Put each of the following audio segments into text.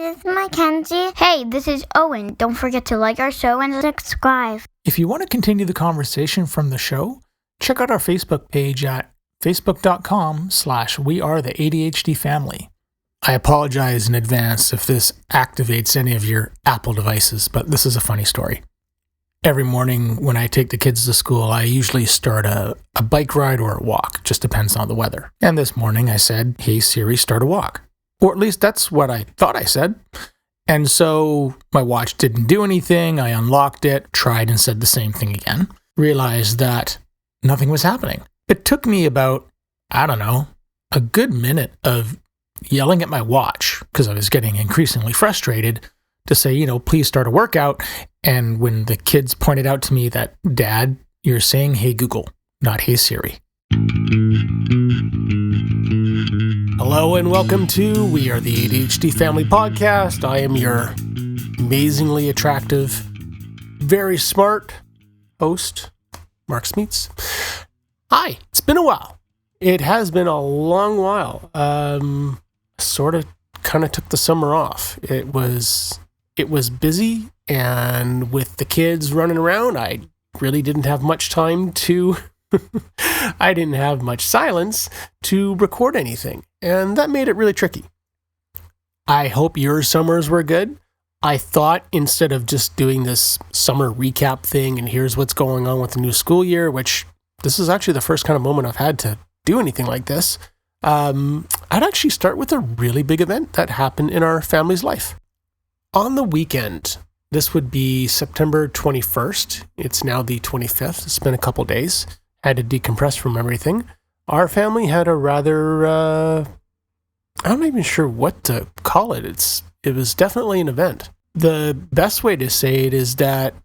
this is Mackenzie. Hey, this is Owen. Don't forget to like our show and subscribe. If you want to continue the conversation from the show, check out our Facebook page at facebook.com/wearetheADHDfamily. I apologize in advance if this activates any of your Apple devices, but this is a funny story. Every morning when I take the kids to school, I usually start a bike ride or a walk. Just depends on the weather. And this morning I said, "Hey Siri, start a walk." Or at least that's what I thought I said. And so my watch didn't do anything. I unlocked it, tried and said the same thing again. Realized that nothing was happening. It took me about, a good minute of yelling at my watch because I was getting increasingly frustrated to say, please start a workout. And when the kids pointed out to me that, "Dad, you're saying, 'Hey Google,' not 'Hey Siri.'" Hello and welcome to We Are the ADHD Family Podcast. I am your amazingly attractive, very smart host, Mark Smeets. Hi, it's been a while. It has been a long while. Kind of took the summer off. It was busy, and with the kids running around, I really didn't have much time to I didn't have much silence to record anything, and that made it really tricky. I hope your summers were good. I thought instead of just doing this summer recap thing and here's what's going on with the new school year, which this is actually the first kind of moment I've had to do anything like this, I'd actually start with a really big event that happened in our family's life. On the weekend, this would be September 21st. It's now the 25th. It's been a couple days. Had to decompress from everything. Our family had a rather, I'm not even sure what to call it. It was definitely an event. The best way to say it is that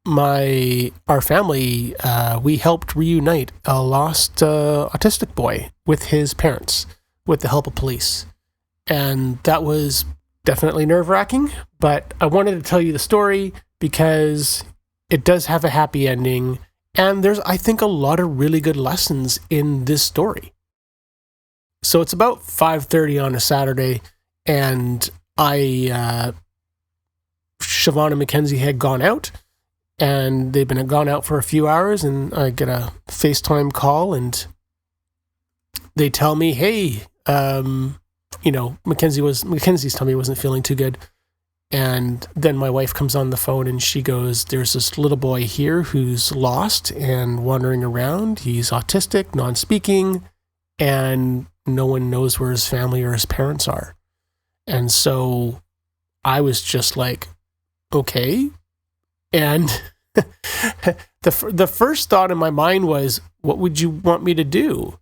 our family, we helped reunite a lost autistic boy with his parents with the help of police. And that was definitely nerve-wracking, but I wanted to tell you the story because it does have a happy ending, and there's, I think, a lot of really good lessons in this story. So it's about 5:30 on a Saturday, and Siobhan and Mackenzie had gone out, and they've been gone out for a few hours, and I get a FaceTime call, and they tell me, "Hey, Mackenzie's tummy wasn't feeling too good." And then my wife comes on the phone and she goes, "There's this little boy here who's lost and wandering around. He's autistic, non-speaking, and no one knows where his family or his parents are." And so I was just like, okay. And the first thought in my mind was, "What would you want me to do?"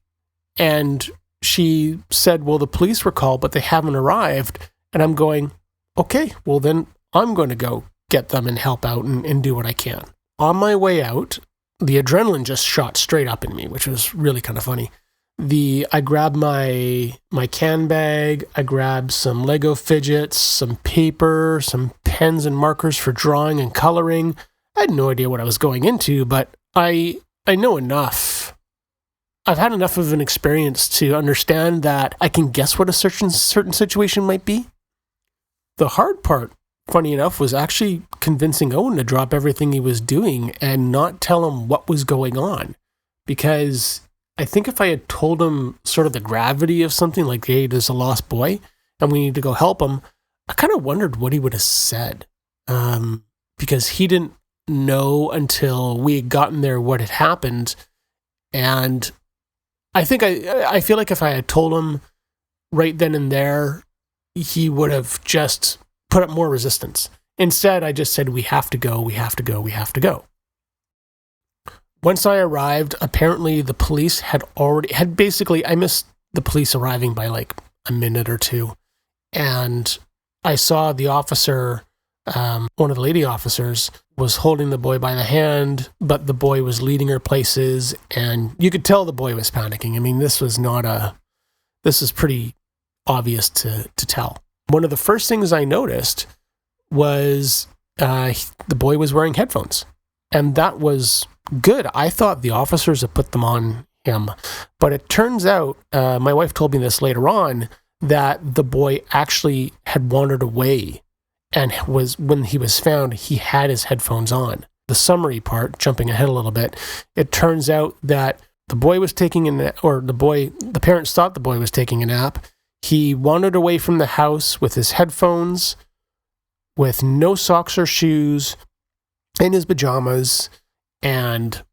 And she said, "Well, the police were called, but they haven't arrived." And I'm going, "Okay, well then I'm going to go get them and help out and do what I can." On my way out, the adrenaline just shot straight up in me, which was really kind of funny. I grabbed my can bag, I grabbed some Lego fidgets, some paper, some pens and markers for drawing and coloring. I had no idea what I was going into, but I know enough. I've had enough of an experience to understand that I can guess what a certain situation might be. The hard part, funny enough, was actually convincing Owen to drop everything he was doing and not tell him what was going on. Because I think if I had told him sort of the gravity of something like, "Hey, there's a lost boy and we need to go help him," I kind of wondered what he would have said. Because he didn't know until we had gotten there what had happened. And I think I feel like if I had told him right then and there, he would have just put up more resistance. Instead, I just said, "We have to go, we have to go, we have to go." Once I arrived, apparently the police had basically, I missed the police arriving by like a minute or two. And I saw the officer, one of the lady officers, was holding the boy by the hand, but the boy was leading her places, and you could tell the boy was panicking. I mean, this is pretty obvious to tell. One of the first things I noticed was the boy was wearing headphones, and that was good. I thought the officers had put them on him, but it turns out, my wife told me this later on, that the boy actually had wandered away, and when he was found, he had his headphones on. The summary part, jumping ahead a little bit, it turns out that the boy was taking the parents thought the boy was taking a nap. He wandered away from the house with his headphones, with no socks or shoes, in his pajamas, and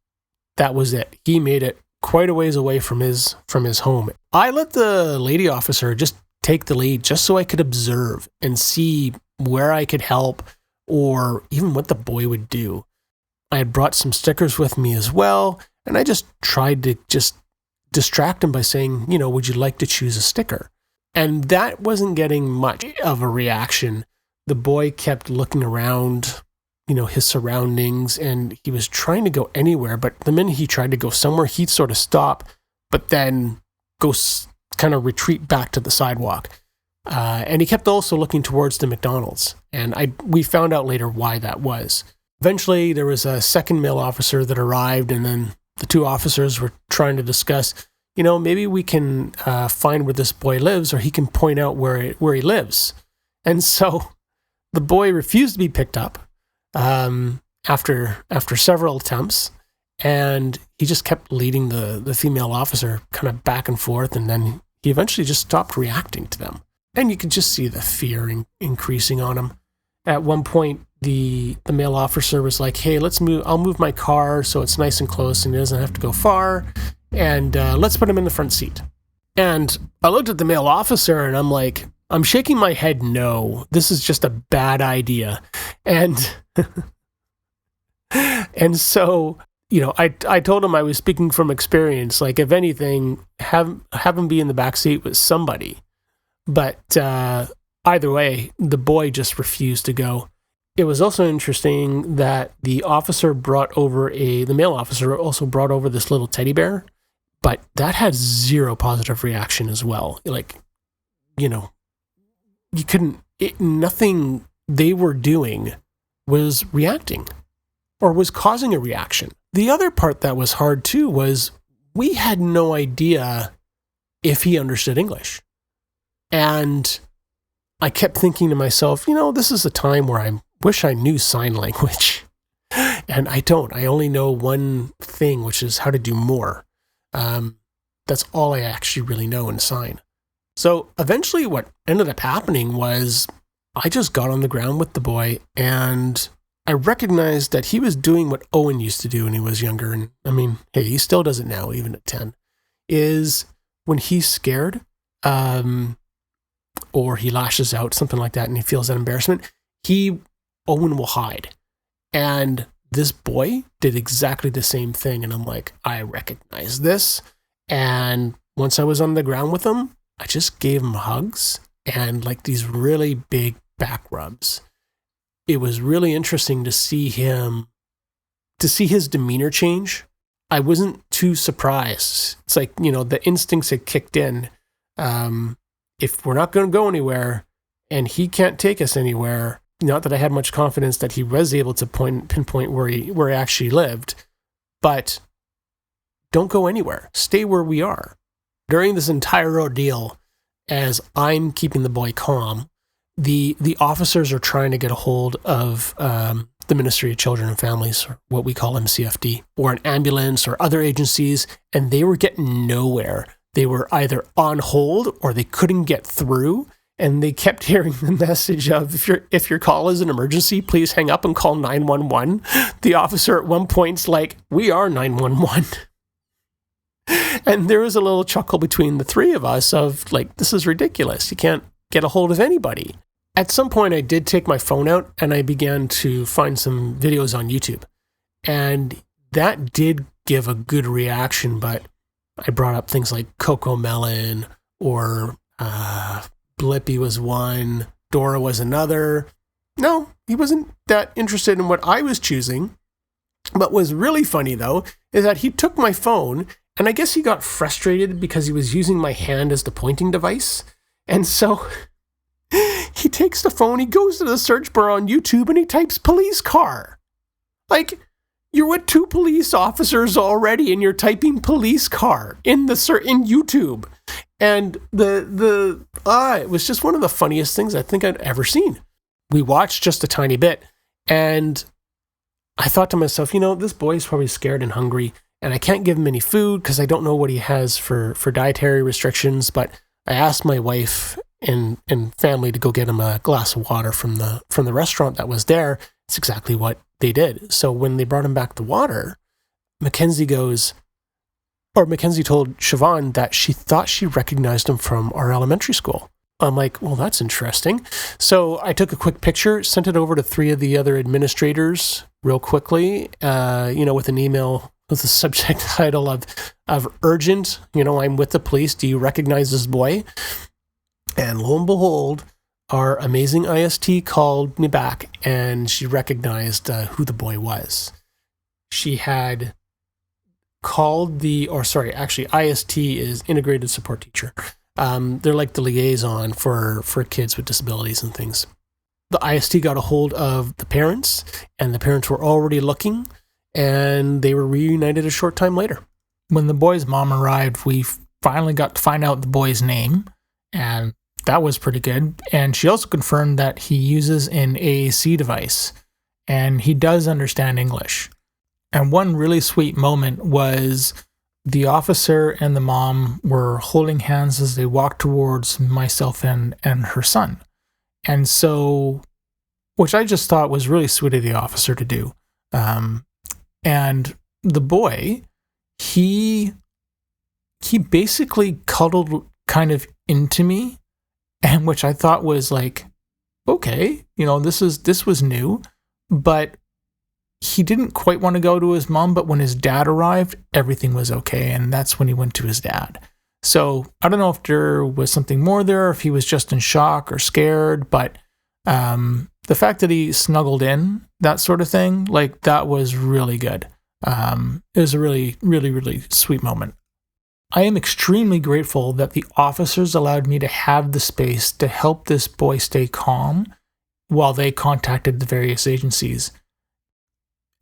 that was it. He made it quite a ways away from his home. I let the lady officer just take the lead just so I could observe and see where I could help or even what the boy would do. I had brought some stickers with me as well, and I just tried to just distract him by saying, would you like to choose a sticker? And that wasn't getting much of a reaction. The boy kept looking around, his surroundings, and he was trying to go anywhere, but the minute he tried to go somewhere, he'd sort of stop, but then go kind of retreat back to the sidewalk. And he kept also looking towards the McDonald's, and we found out later why that was. Eventually, there was a second male officer that arrived, and then the two officers were trying to discuss, maybe we can find where this boy lives, or he can point out where he lives. And so the boy refused to be picked up after several attempts, and he just kept leading the female officer kind of back and forth, and then he eventually just stopped reacting to them. And you could just see the fear increasing on him. At one point, the male officer was like, hey, I'll move my car so it's nice and close and he doesn't have to go far, and let's put him in the front seat. And I looked at the male officer and I'm like, I'm shaking my head, no, this is just a bad idea. And and so, I told him I was speaking from experience, like if anything, have him be in the back seat with somebody. But either way, the boy just refused to go. It was also interesting that the male officer also brought over this little teddy bear, but that had zero positive reaction as well. Like, nothing they were doing was reacting or was causing a reaction. The other part that was hard too was we had no idea if he understood English. And I kept thinking to myself, this is a time where I wish I knew sign language. And I don't. I only know one thing, which is how to do more. That's all I actually really know in sign. So eventually what ended up happening was I just got on the ground with the boy, and I recognized that he was doing what Owen used to do when he was younger. And I mean, hey, he still does it now, even at 10, is when he's scared, or he lashes out, something like that, and he feels that embarrassment, Owen will hide. And this boy did exactly the same thing. And I'm like, I recognize this. And once I was on the ground with him, I just gave him hugs and like these really big back rubs. It was really interesting to see his demeanor change. I wasn't too surprised. It's like, the instincts had kicked in. If we're not going to go anywhere and he can't take us anywhere, not that I had much confidence that he was able to pinpoint where he actually lived, but don't go anywhere. Stay where we are. During this entire ordeal, as I'm keeping the boy calm, the officers are trying to get a hold of the Ministry of Children and Families, or what we call MCFD, or an ambulance or other agencies, and they were getting nowhere. They were either on hold or they couldn't get through. And they kept hearing the message of, if your call is an emergency, please hang up and call 911. The officer at one point's like, we are 911. And there was a little chuckle between the three of us of like, this is ridiculous. You can't get a hold of anybody. At some point, I did take my phone out and I began to find some videos on YouTube. And that did give a good reaction, but I brought up things like Coco Melon or Blippi was one, Dora was another. No, he wasn't that interested in what I was choosing. What was really funny, though, is that he took my phone, and I guess he got frustrated because he was using my hand as the pointing device. And so he takes the phone, he goes to the search bar on YouTube, and he types police car. Like, you're with two police officers already, and you're typing police car in YouTube. And it was just one of the funniest things I think I'd ever seen. We watched just a tiny bit, and I thought to myself, this boy is probably scared and hungry, and I can't give him any food because I don't know what he has for dietary restrictions. But I asked my wife and family to go get him a glass of water from the restaurant that was there. It's exactly what they did. So when they brought him back the water, Mackenzie told Siobhan that she thought she recognized him from our elementary school. I'm like, well, that's interesting. So I took a quick picture, sent it over to 3 of the other administrators real quickly, with an email with the subject title of urgent, I'm with the police. Do you recognize this boy? And lo and behold, our amazing IST called me back, and she recognized who the boy was. She had called IST is integrated support teacher. They're like the liaison for kids with disabilities and things. The IST got a hold of the parents, and the parents were already looking, and they were reunited a short time later. When the boy's mom arrived, we finally got to find out the boy's name, and that was pretty good. And she also confirmed that he uses an AAC device, and he does understand English. And one really sweet moment was the officer and the mom were holding hands as they walked towards myself and her son. And so, which I just thought was really sweet of the officer to do. And the boy, he basically cuddled kind of into me, and which I thought was like, okay, this was new, but he didn't quite want to go to his mom, but when his dad arrived, everything was okay, and that's when he went to his dad. So I don't know if there was something more there, or if he was just in shock or scared, but the fact that he snuggled in, that sort of thing, like, that was really good. It was a really, really, really sweet moment. I am extremely grateful that the officers allowed me to have the space to help this boy stay calm while they contacted the various agencies.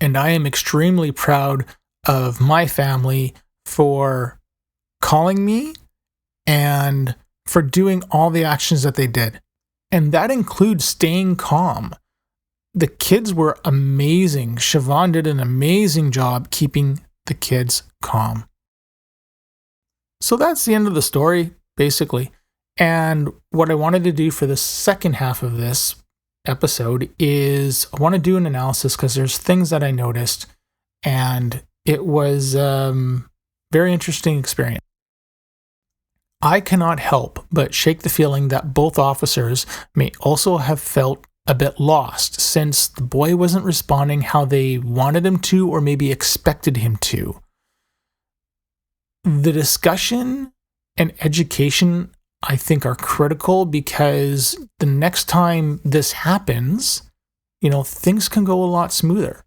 And I am extremely proud of my family for calling me and for doing all the actions that they did. And that includes staying calm. The kids were amazing. Siobhan did an amazing job keeping the kids calm. So that's the end of the story, basically. And what I wanted to do for the second half of this episode is I want to do an analysis because there's things that I noticed, and it was very interesting experience. I cannot help but shake the feeling that both officers may also have felt a bit lost, since the boy wasn't responding how they wanted him to or maybe expected him to. The discussion and education, I think, are critical, because the next time this happens, things can go a lot smoother.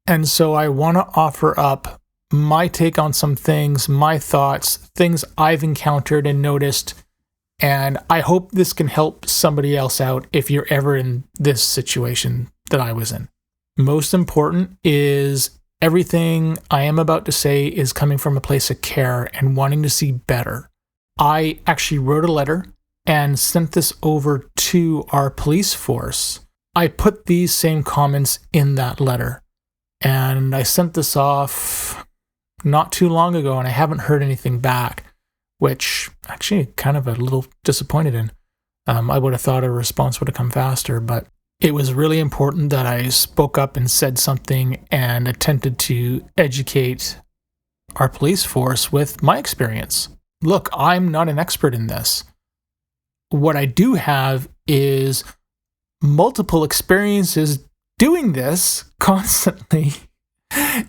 And so I want to offer up my take on some things, my thoughts, things I've encountered and noticed, and I hope this can help somebody else out if you're ever in this situation that I was in. Most important is everything I am about to say is coming from a place of care and wanting to see better. I actually wrote a letter and sent this over to our police force. I put these same comments in that letter, and I sent this off not too long ago, and I haven't heard anything back, which actually kind of a little disappointed in. I would have thought a response would have come faster, but it was really important that I spoke up and said something and attempted to educate our police force with my experience. Look, I'm not an expert in this. What I do have is multiple experiences doing this constantly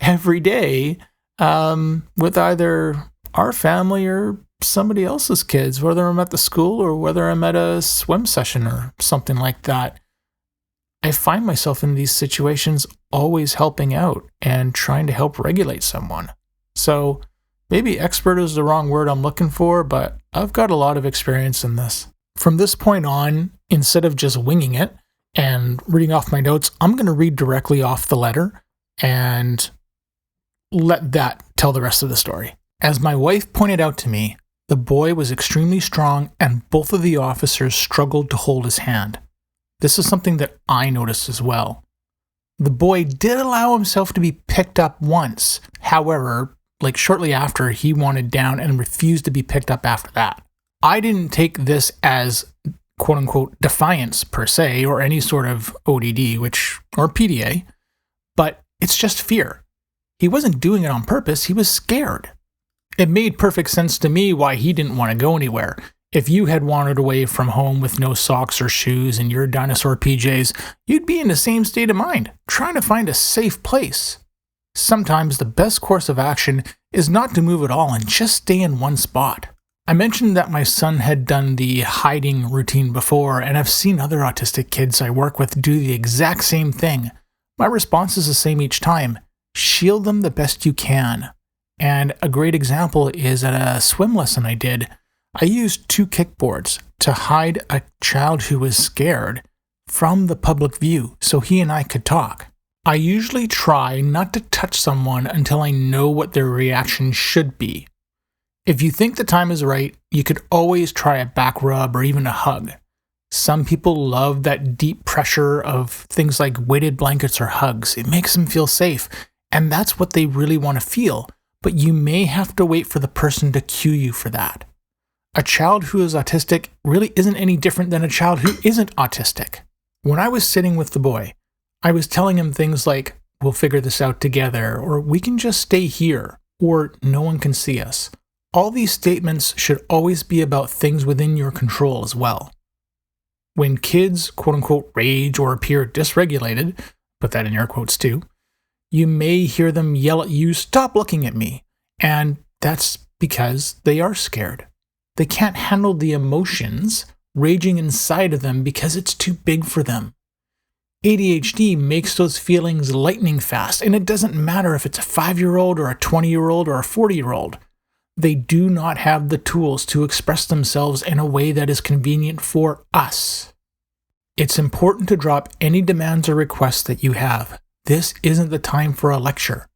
every day with either our family or somebody else's kids, whether I'm at the school or whether I'm at a swim session or something like that. I find myself in these situations always helping out and trying to help regulate someone. So maybe expert is the wrong word I'm looking for, but I've got a lot of experience in this. From this point on, instead of just winging it and reading off my notes, I'm going to read directly off the letter and let that tell the rest of the story. As my wife pointed out to me, The boy was extremely strong, and both of the officers struggled to hold his hand. This is something that I noticed as well. The boy did allow himself to be picked up once. However, shortly after, he wanted down and refused to be picked up after that. I didn't take this as quote-unquote defiance per se, or any sort of ODD, or PDA, but it's just fear. He wasn't doing it on purpose, he was scared. It made perfect sense to me why he didn't want to go anywhere. If you had wandered away from home with no socks or shoes and your dinosaur PJs, you'd be in the same state of mind, trying to find a safe place. Sometimes the best course of action is not to move at all and just stay in one spot. I mentioned that my son had done the hiding routine before, and I've seen other autistic kids I work with do the exact same thing. My response is the same each time. Shield them the best you can. And a great example is at a swim lesson I did. I used 2 kickboards to hide a child who was scared from the public view so he and I could talk. I usually try not to touch someone until I know what their reaction should be. If you think the time is right, you could always try a back rub or even a hug. Some people love that deep pressure of things like weighted blankets or hugs. It makes them feel safe, and that's what they really want to feel, but you may have to wait for the person to cue you for that. A child who is autistic really isn't any different than a child who isn't autistic. When I was sitting with the boy, I was telling him things like, "We'll figure this out together," or "We can just stay here," or "No one can see us." All these statements should always be about things within your control as well. When kids, quote-unquote, rage or appear dysregulated, put that in air quotes too, you may hear them yell at you, "Stop looking at me," and that's because they are scared. They can't handle the emotions raging inside of them because it's too big for them. ADHD makes those feelings lightning fast, and it doesn't matter if it's a 5-year-old or a 20-year-old or a 40-year-old. They do not have the tools to express themselves in a way that is convenient for us. It's important to drop any demands or requests that you have. This isn't the time for a lecture.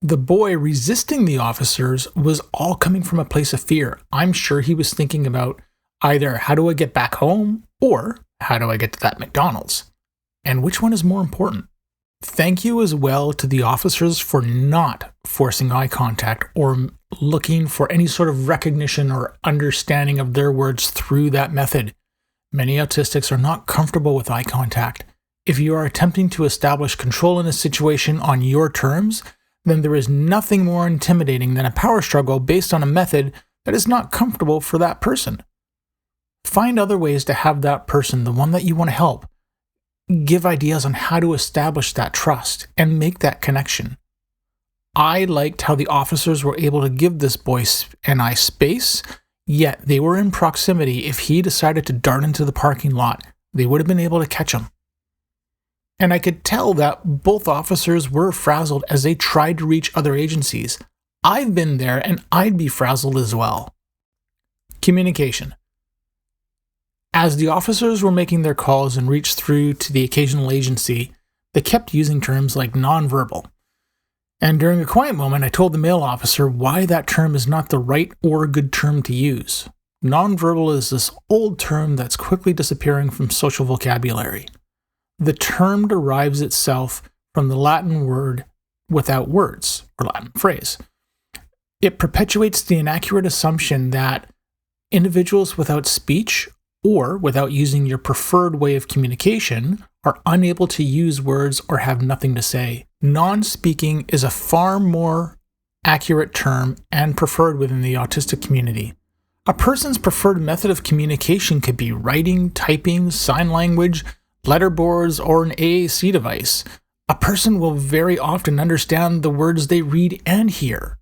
The boy resisting the officers was all coming from a place of fear. I'm sure he was thinking about either how do I get back home or how do I get to that McDonald's? And which one is more important? Thank you as well to the officers for not forcing eye contact or looking for any sort of recognition or understanding of their words through that method. Many autistics are not comfortable with eye contact. If you are attempting to establish control in a situation on your terms, then there is nothing more intimidating than a power struggle based on a method that is not comfortable for that person. Find other ways to have that person, the one that you want to help, give ideas on how to establish that trust and make that connection. I liked how the officers were able to give this boy and I space, yet they were in proximity. If he decided to dart into the parking lot, they would have been able to catch him. And I could tell that both officers were frazzled as they tried to reach other agencies. I've been there and I'd be frazzled as well. Communication. As the officers were making their calls and reached through to the occasional agency, they kept using terms like nonverbal. And during a quiet moment, I told the male officer why that term is not the right or good term to use. Nonverbal is this old term that's quickly disappearing from social vocabulary. The term derives itself from the Latin word without words, or Latin phrase. It perpetuates the inaccurate assumption that individuals without speech or without using your preferred way of communication are unable to use words or have nothing to say. Non-speaking is a far more accurate term and preferred within the autistic community. A person's preferred method of communication could be writing, typing, sign language, letterboards, or an AAC device. A person will very often understand the words they read and hear.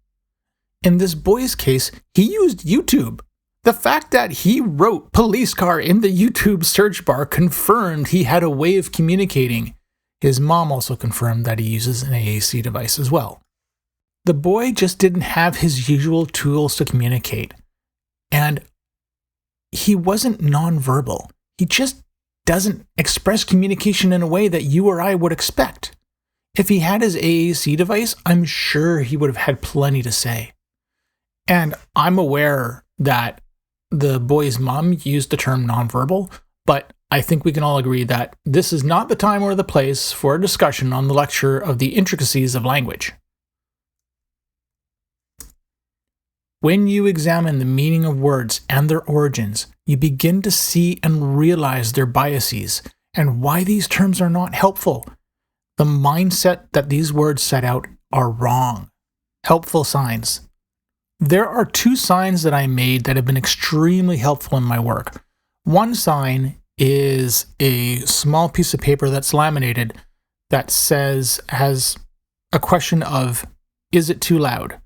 In this boy's case, he used YouTube. The fact that he wrote police car in the YouTube search bar confirmed he had a way of communicating. His mom also confirmed that he uses an AAC device as well. The boy just didn't have his usual tools to communicate. And he wasn't nonverbal. He just doesn't express communication in a way that you or I would expect. If he had his AAC device, I'm sure he would have had plenty to say. And I'm aware that the boy's mom used the term nonverbal, but I think we can all agree that this is not the time or the place for a discussion on the lecture of the intricacies of language. When you examine the meaning of words and their origins, you begin to see and realize their biases and why these terms are not helpful. The mindset that these words set out are wrong. Helpful signs. There are 2 signs that I made that have been extremely helpful in my work. One sign is a small piece of paper that's laminated that has a question of, is it too loud?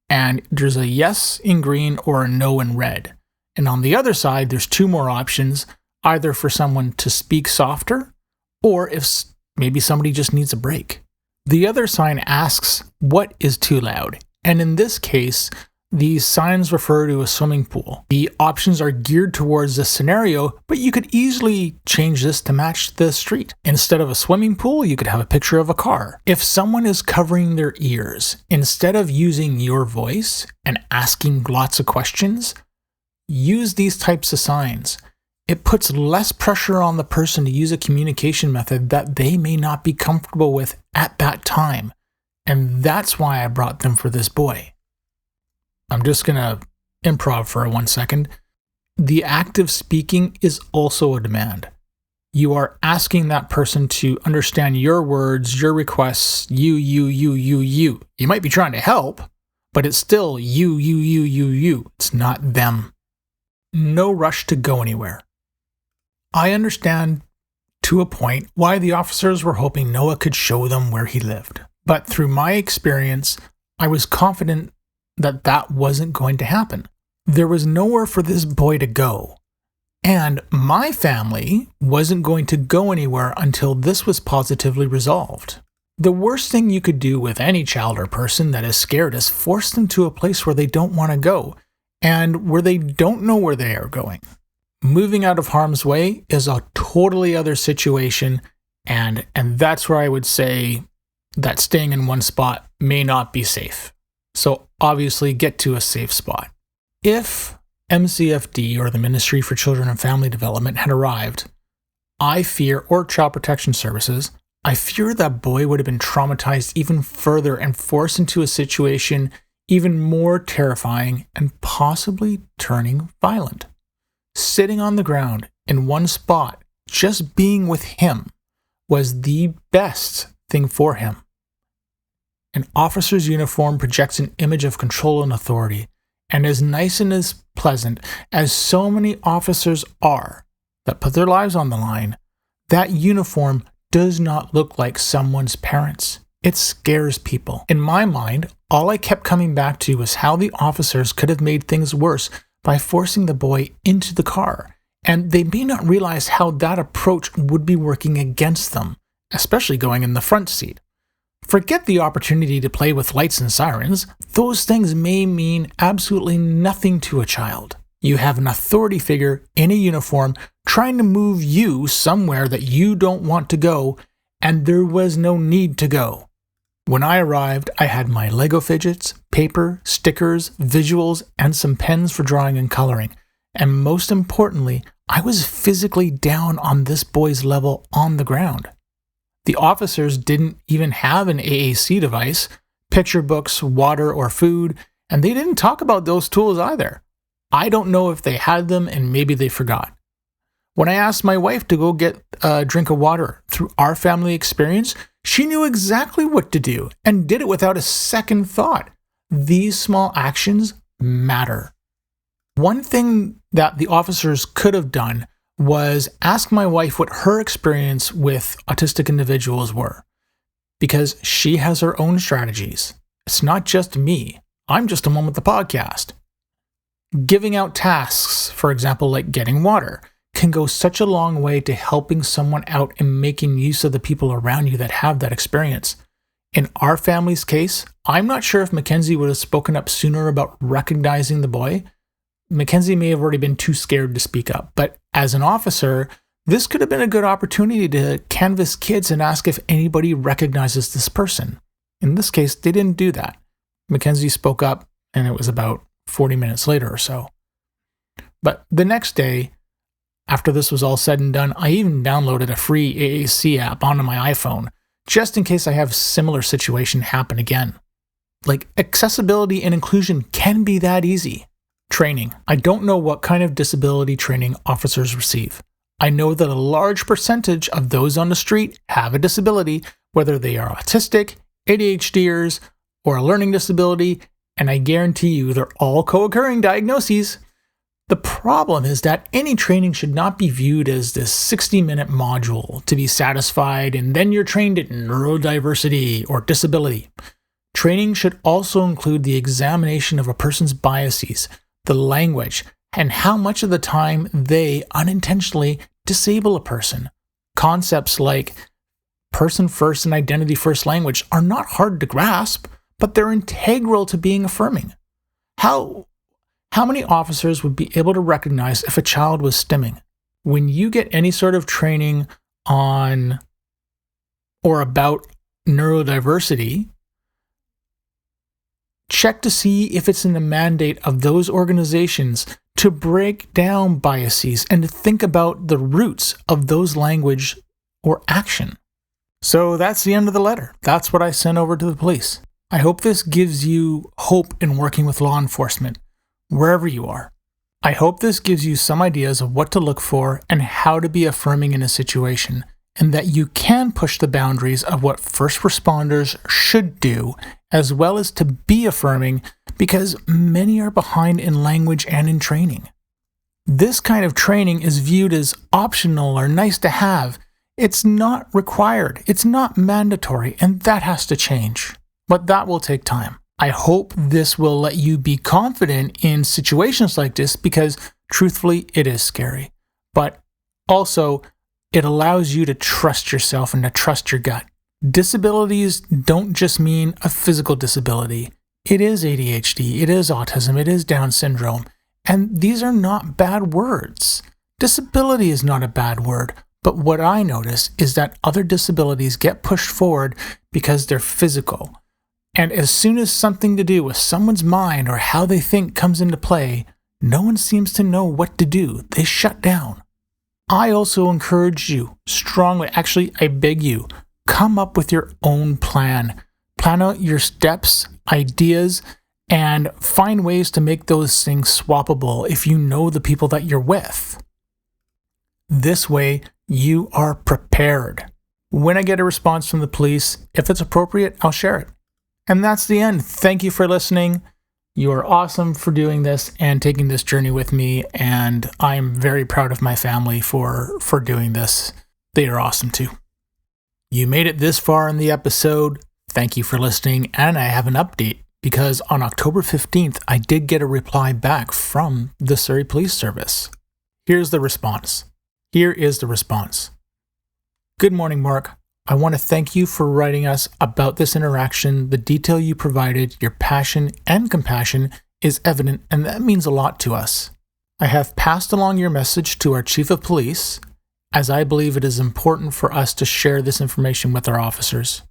And there's a yes in green or a no in red. And on the other side, there's 2 more options, either for someone to speak softer or if maybe somebody just needs a break. The other sign asks, what is too loud? And in this case, these signs refer to a swimming pool. The options are geared towards this scenario, but you could easily change this to match the street. Instead of a swimming pool, you could have a picture of a car. If someone is covering their ears, instead of using your voice and asking lots of questions, use these types of signs. It puts less pressure on the person to use a communication method that they may not be comfortable with at that time. And that's why I brought them for this boy. I'm just going to improv for 1 second. The act of speaking is also a demand. You are asking that person to understand your words, your requests, you. You might be trying to help, but it's still you. It's not them. No rush to go anywhere. I understand to a point why the officers were hoping Noah could show them where he lived. But through my experience, I was confident that that wasn't going to happen. There was nowhere for this boy to go. And my family wasn't going to go anywhere until this was positively resolved. The worst thing you could do with any child or person that is scared is force them to a place where they don't want to go and where they don't know where they are going. Moving out of harm's way is a totally other situation, and that's where I would say that staying in one spot may not be safe. So obviously get to a safe spot. If MCFD, or the Ministry for Children and Family Development, had arrived, or Child Protection Services, I fear that boy would have been traumatized even further and forced into a situation even more terrifying and possibly turning violent. Sitting on the ground in one spot, just being with him, was the best thing for him. An officer's uniform projects an image of control and authority, and as nice and as pleasant as so many officers are that put their lives on the line, that uniform does not look like someone's parents. It scares people. In my mind, all I kept coming back to was how the officers could have made things worse by forcing the boy into the car, and they may not realize how that approach would be working against them, especially going in the front seat. Forget the opportunity to play with lights and sirens. Those things may mean absolutely nothing to a child. You have an authority figure in a uniform trying to move you somewhere that you don't want to go, and there was no need to go. When I arrived, I had my Lego fidgets, paper, stickers, visuals, and some pens for drawing and coloring. And most importantly, I was physically down on this boy's level on the ground. The officers didn't even have an AAC device, picture books, water, or food, and they didn't talk about those tools either. I don't know if they had them and maybe they forgot. When I asked my wife to go get a drink of water, through our family experience, she knew exactly what to do and did it without a second thought. These small actions matter. One thing that the officers could have done was ask my wife what her experience with autistic individuals were, because she has her own strategies. It's not just me. I'm just a one with the podcast. Giving out tasks, for example, like getting water, can go such a long way to helping someone out and making use of the people around you that have that experience. In our family's case, I'm not sure if Mackenzie would have spoken up sooner about recognizing the boy. Mackenzie may have already been too scared to speak up, but as an officer, this could have been a good opportunity to canvass kids and ask if anybody recognizes this person. In this case, they didn't do that. Mackenzie spoke up, and it was about 40 minutes later or so. But the next day, after this was all said and done, I even downloaded a free AAC app onto my iPhone, just in case I have a similar situation happen again. Like, accessibility and inclusion can be that easy. Training. I don't know what kind of disability training officers receive. I know that a large percentage of those on the street have a disability, whether they are autistic, ADHDers, or a learning disability, and I guarantee you they're all co-occurring diagnoses. The problem is that any training should not be viewed as this 60-minute module to be satisfied and then you're trained in neurodiversity or disability. Training should also include the examination of a person's biases, the language, and how much of the time they unintentionally disable a person. Concepts like person first and identity first language are not hard to grasp, but they're integral to being affirming. How many officers would be able to recognize if a child was stimming? When you get any sort of training on or about neurodiversity, check to see if it's in the mandate of those organizations to break down biases and to think about the roots of those language or action. So that's the end of the letter. That's what I sent over to the police. I hope this gives you hope in working with law enforcement, wherever you are. I hope this gives you some ideas of what to look for and how to be affirming in a situation, and that you can push the boundaries of what first responders should do, as well as to be affirming, because many are behind in language and in training. This kind of training is viewed as optional or nice to have. It's not required, it's not mandatory, and that has to change. But that will take time. I hope this will let you be confident in situations like this because, truthfully, it is scary. But also, it allows you to trust yourself and to trust your gut. Disabilities don't just mean a physical disability. It is ADHD, it is autism, it is Down syndrome. And these are not bad words. Disability is not a bad word. But what I notice is that other disabilities get pushed forward because they're physical. And as soon as something to do with someone's mind or how they think comes into play, no one seems to know what to do. They shut down. I also encourage you strongly, actually, I beg you, come up with your own plan. Plan out your steps, ideas, and find ways to make those things swappable if you know the people that you're with. This way, you are prepared. When I get a response from the police, if it's appropriate, I'll share it. And that's the end. Thank you for listening. You are awesome for doing this and taking this journey with me, and I'm very proud of my family for doing this. They are awesome too. You made it this far in the episode. Thank you for listening, and I have an update because on October 15th, I did get a reply back from the Surrey Police Service. Here is the response. Good morning, Mark. I want to thank you for writing us about this interaction. The detail you provided, your passion and compassion is evident, and that means a lot to us. I have passed along your message to our Chief of Police, as I believe it is important for us to share this information with our officers.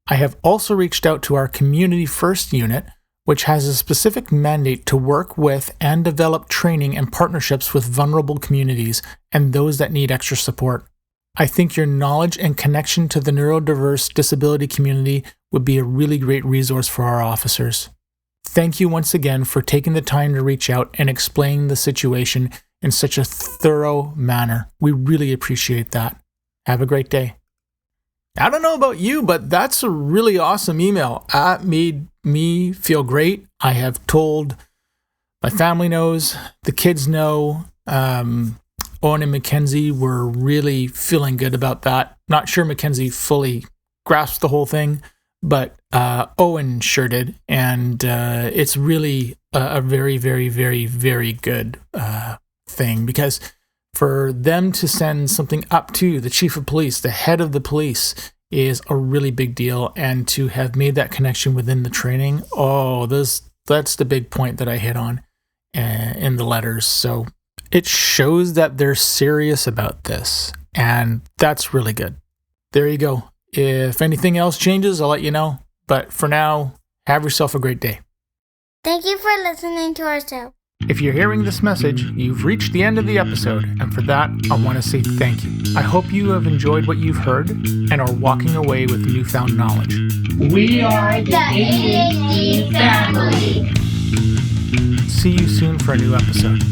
I have also reached out to our Community First unit, which has a specific mandate to work with and develop training and partnerships with vulnerable communities and those that need extra support. I think your knowledge and connection to the neurodiverse disability community would be a really great resource for our officers. Thank you once again for taking the time to reach out and explain the situation in such a thorough manner. We really appreciate that. Have a great day. I don't know about you, but that's a really awesome email. That made me feel great. I have told, my family knows, the kids know, Owen and Mackenzie were really feeling good about that. Not sure Mackenzie fully grasped the whole thing, but Owen sure did. And it's really a very, very, very, very good thing, because for them to send something up to the chief of police, the head of the police, is a really big deal. And to have made that connection within the training, that's the big point that I hit on in the letters. So it shows that they're serious about this, and that's really good. There you go. If anything else changes, I'll let you know. But for now, have yourself a great day. Thank you for listening to our show. If you're hearing this message, you've reached the end of the episode, and for that, I want to say thank you. I hope you have enjoyed what you've heard and are walking away with newfound knowledge. We are the ADHD family. See you soon for a new episode.